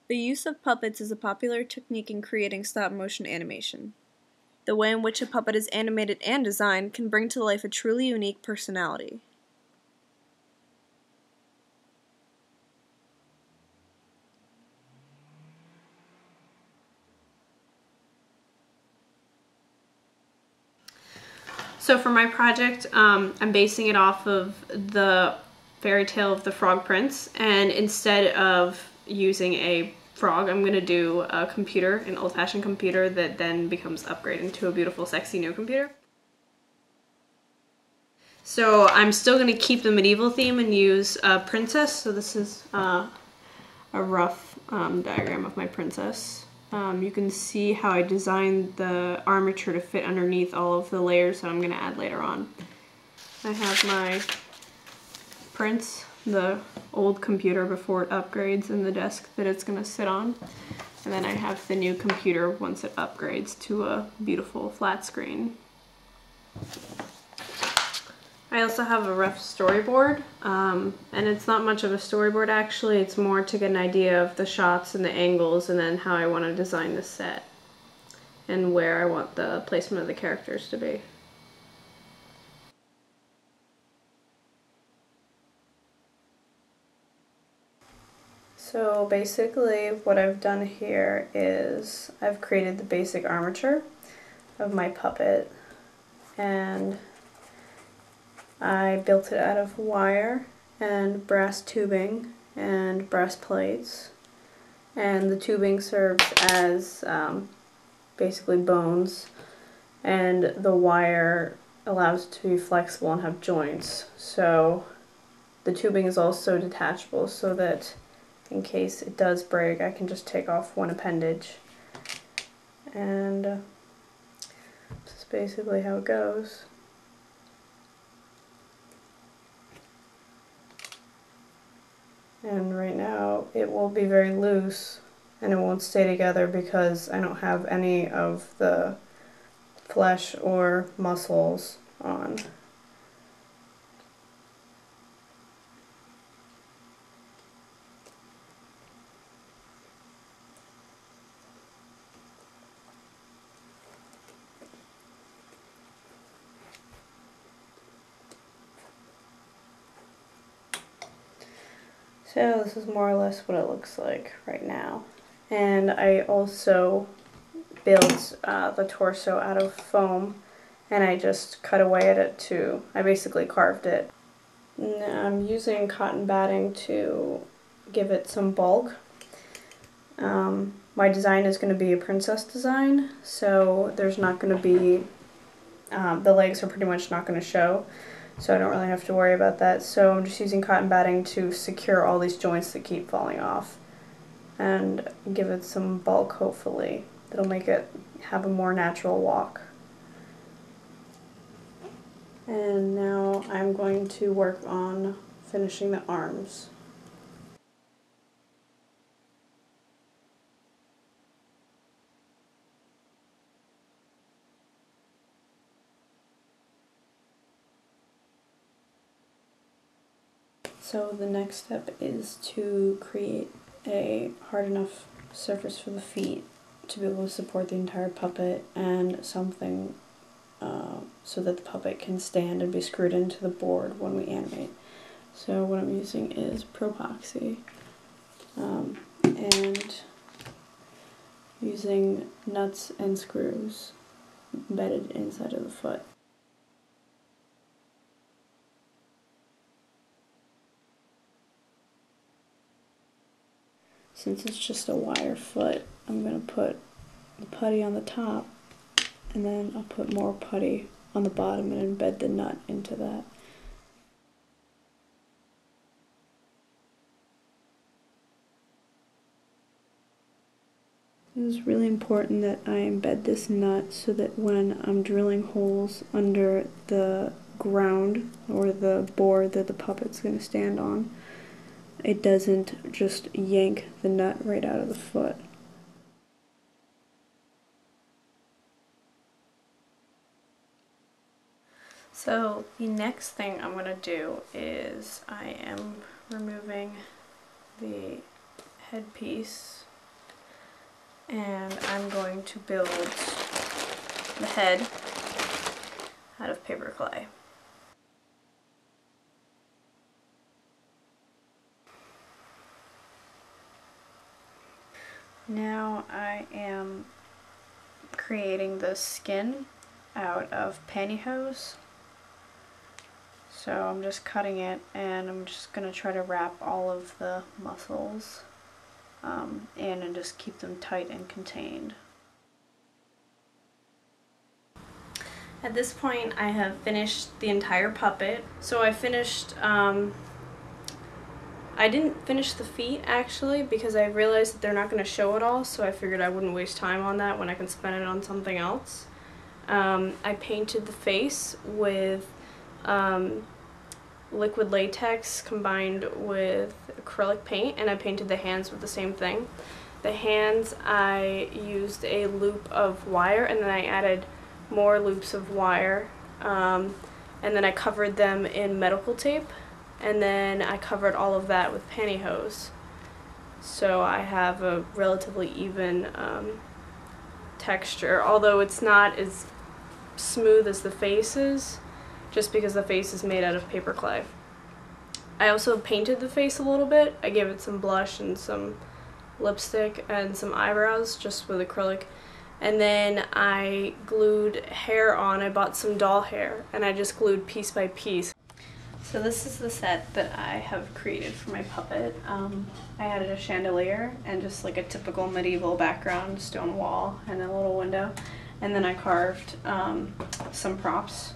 The use of puppets is a popular technique in creating stop-motion animation. The way in which a puppet is animated and designed can bring to life a truly unique personality. So for my project, I'm basing it off of the fairy tale of the Frog Prince, and instead of using a frog, I'm going to do a computer, an old-fashioned computer that then becomes upgraded into a beautiful, sexy new computer. So I'm still going to keep the medieval theme and use a princess. So this is a rough diagram of my princess. You can see how I designed the armature to fit underneath all of the layers that I'm going to add later on. I have my prince, the old computer before it upgrades, and the desk that it's going to sit on. And then I have the new computer once it upgrades to a beautiful flat screen. I also have a rough storyboard, and it's not much of a storyboard actually, it's more to get an idea of the shots and the angles and then how I want to design the set and where I want the placement of the characters to be. So basically what I've done here is I've created the basic armature of my puppet, and I built it out of wire and brass tubing and brass plates, and the tubing serves as basically bones, and the wire allows it to be flexible and have joints. So the tubing is also detachable so that in case it does break I can just take off one appendage, and this is basically how it goes. And right now it will be very loose and it won't stay together because I don't have any of the flesh or muscles on. So this is more or less what it looks like right now. And I also built the torso out of foam, and I just cut away at it too. I basically carved it. Now I'm using cotton batting to give it some bulk. My design is going to be a princess design, so there's not going to be, the legs are pretty much not going to show. So I don't really have to worry about that. So I'm just using cotton batting to secure all these joints that keep falling off and give it some bulk, hopefully. That'll make it have a more natural walk. And now I'm going to work on finishing the arms. So the next step is to create a hard enough surface for the feet to be able to support the entire puppet, and something so that the puppet can stand and be screwed into the board when we animate. So what I'm using is Propoxy, and using nuts and screws embedded inside of the foot. Since it's just a wire foot, I'm going to put the putty on the top, and then I'll put more putty on the bottom and embed the nut into that. It is really important that I embed this nut so that when I'm drilling holes under the ground or the board that the puppet's going to stand on, it doesn't just yank the nut right out of the foot. So the next thing I'm going to do is I am removing the headpiece and I'm going to build the head out of paper clay. Now I am creating the skin out of pantyhose. So I'm just cutting it, and I'm just going to try to wrap all of the muscles in and just keep them tight and contained. At this point I have finished the entire puppet. So I finished, I didn't finish the feet actually because I realized that they're not going to show it all, so I figured I wouldn't waste time on that when I can spend it on something else. I painted the face with liquid latex combined with acrylic paint, and I painted the hands with the same thing. The hands, I used a loop of wire, and then I added more loops of wire, and then I covered them in medical tape, and then I covered all of that with pantyhose. So I have a relatively even texture, although it's not as smooth as the face is, just because the face is made out of paper clay. I also painted the face a little bit. I gave it some blush and some lipstick and some eyebrows just with acrylic. And then I glued hair on. I bought some doll hair and I just glued piece by piece. So this is the set that I have created for my puppet. I added a chandelier and just like a typical medieval background, stone wall and a little window. And then I carved some props,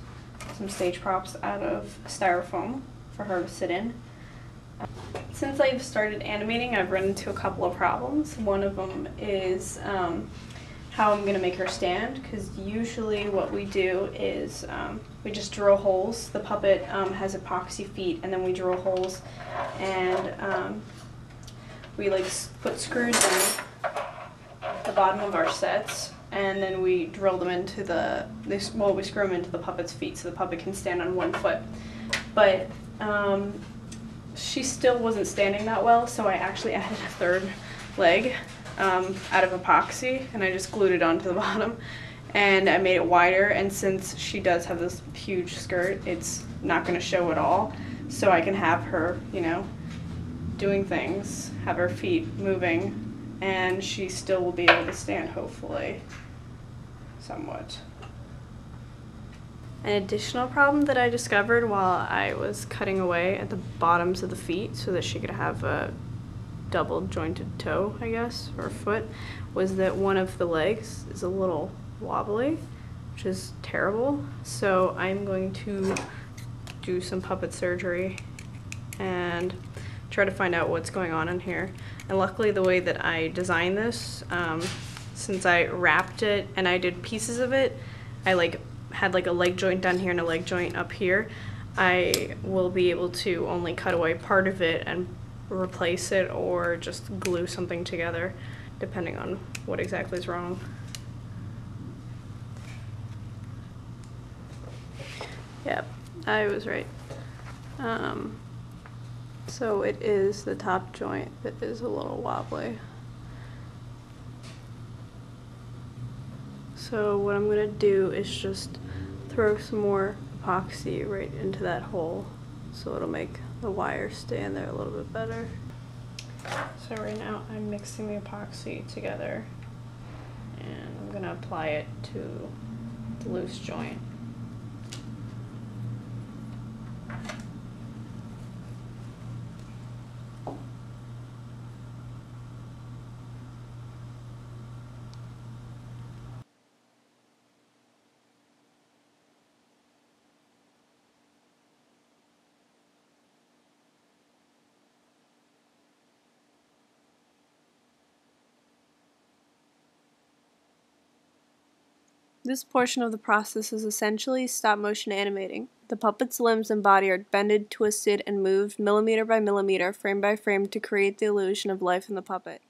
some stage props out of styrofoam for her to sit in. Since I've started animating, I've run into a couple of problems. One of them is how I'm going to make her stand, because usually what we do is we just drill holes. The puppet has epoxy feet, and then we drill holes, and we like put screws in the bottom of our sets, and then we drill them into we screw them into the puppet's feet so the puppet can stand on one foot. But she still wasn't standing that well, so I actually added a third leg out of epoxy, and I just glued it onto the bottom, and I made it wider, and since she does have this huge skirt, it's not going to show at all, so I can have her, you know, doing things, have her feet moving, and she still will be able to stand, hopefully, somewhat. An additional problem that I discovered while I was cutting away at the bottoms of the feet so that she could have a double jointed toe, I guess, or foot, was that one of the legs is a little wobbly, which is terrible. So I'm going to do some puppet surgery and try to find out what's going on in here. And luckily the way that I designed this, since I wrapped it and I did pieces of it, I had like a leg joint down here and a leg joint up here, I will be able to only cut away part of it and replace it or just glue something together depending on what exactly is wrong. Yep, I was right. So it is the top joint that is a little wobbly. So what I'm going to do is just throw some more epoxy right into that hole so it'll make the wire stay in there a little bit better. So right now I'm mixing the epoxy together and I'm going to apply it to the loose joint. This portion of the process is essentially stop-motion animating. The puppet's limbs and body are bended, twisted, and moved millimeter by millimeter, frame by frame, to create the illusion of life in the puppet.